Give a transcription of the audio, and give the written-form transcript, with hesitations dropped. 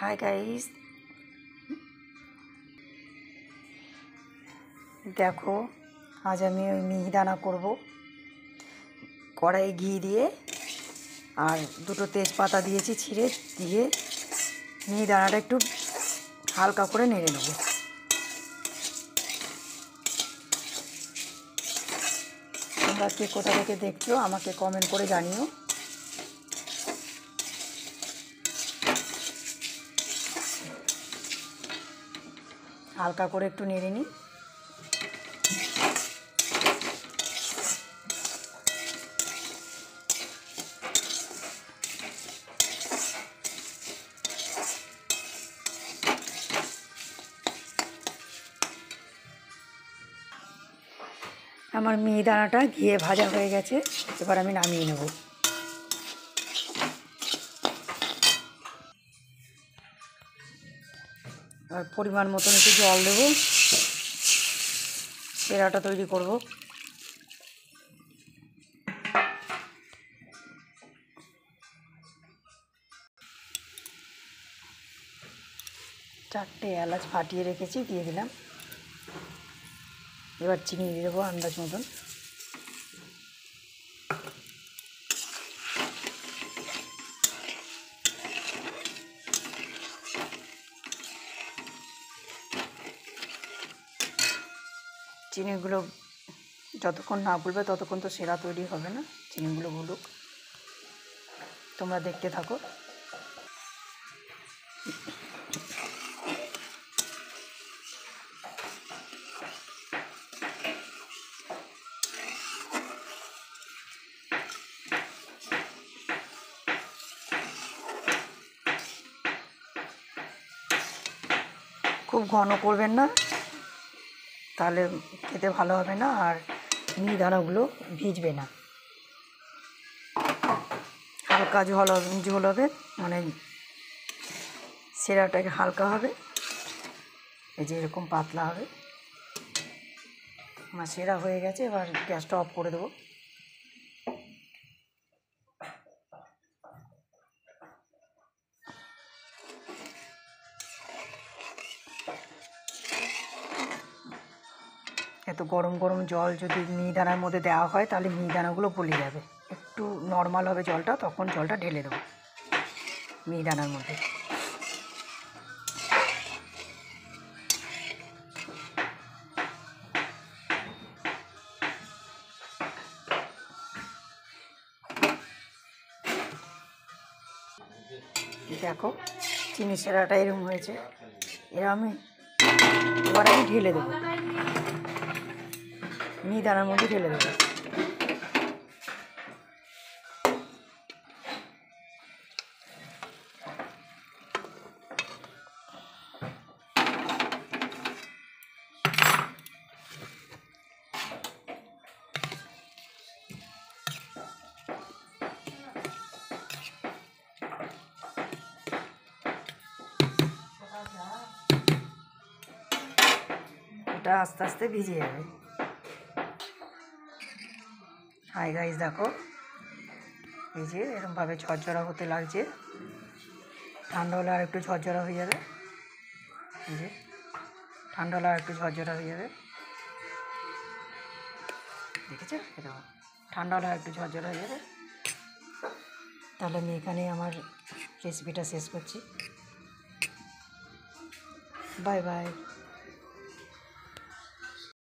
Hi guys, দেখো আজ আমি ওই মিহিদানা করব। কড়াই ঘি দিয়ে আর দুটো তেজপাতা দিয়েছি, ছিঁড়ে দিয়ে মিহিদানাটা একটু হালকা করে নেড়ে নেব। তোমরা কে কোথা থেকে দেখছো আমাকে কমেন্ট করে জানিও। হালকা করে একটু নেড়ে নিই। আমার মিহিদানাটা ঘিয়ে ভাজা হয়ে গেছে, এবার আমি নামিয়ে নেব। আর পরিমাণ মতন একটু জল দেবো, পেড়াটা তৈরি করব। চারটে এলাচ ফাটিয়ে রেখেছি, দিয়ে দিলাম। এবার চিনি দিয়ে দেবো আন্দাজ মতন। চিনিগুলো যতক্ষণ না গুলবে ততক্ষণ তো সেরা তৈরি হবে না। চিনিগুলো গুলুক, তোমরা দেখতে থাকো। খুব ঘন করবেন না, তাহলে খেতে ভালো হবে না, আর মিহিদানাগুলো ভিজবে না। হালকা ঝোল হবে, মানে সেরাটাকে হালকা হবে, এই যে এরকম পাতলা হবে। আমার সেরা হয়ে গেছে, এবার গ্যাসটা অফ করে দেবো। এত গরম গরম জল যদি মিহিদানার মধ্যে দেওয়া হয় তাহলে মিহিদানাগুলো গলে যাবে। একটু নর্মাল হবে জলটা, তখন জলটা ঢেলে দেবো মিহিদানার মধ্যে। দেখো চিনি সেরাটা এরকম হয়েছে, এবার আমি ঢেলে দেবো মিহিদানার মধ্যে, ঢেলে দেবো। এটা আস্তে আস্তে ভিজে যাবে। হাই গাইস, দেখো এই যে এরকমভাবে ঝরঝরা হতে লাগছে। ঠান্ডা হলে আর একটু ঝরঝরা হয়ে যাবে। এই যে ঠান্ডা হলে আর একটু ঝরঝরা হয়ে যাবে, দেখেছো? এরকম ঠান্ডা হলে আর একটু ঝরঝরা হয়ে যাবে। তাহলে আমি এখানে আমার রেসিপিটা শেষ করছি। Bye bye.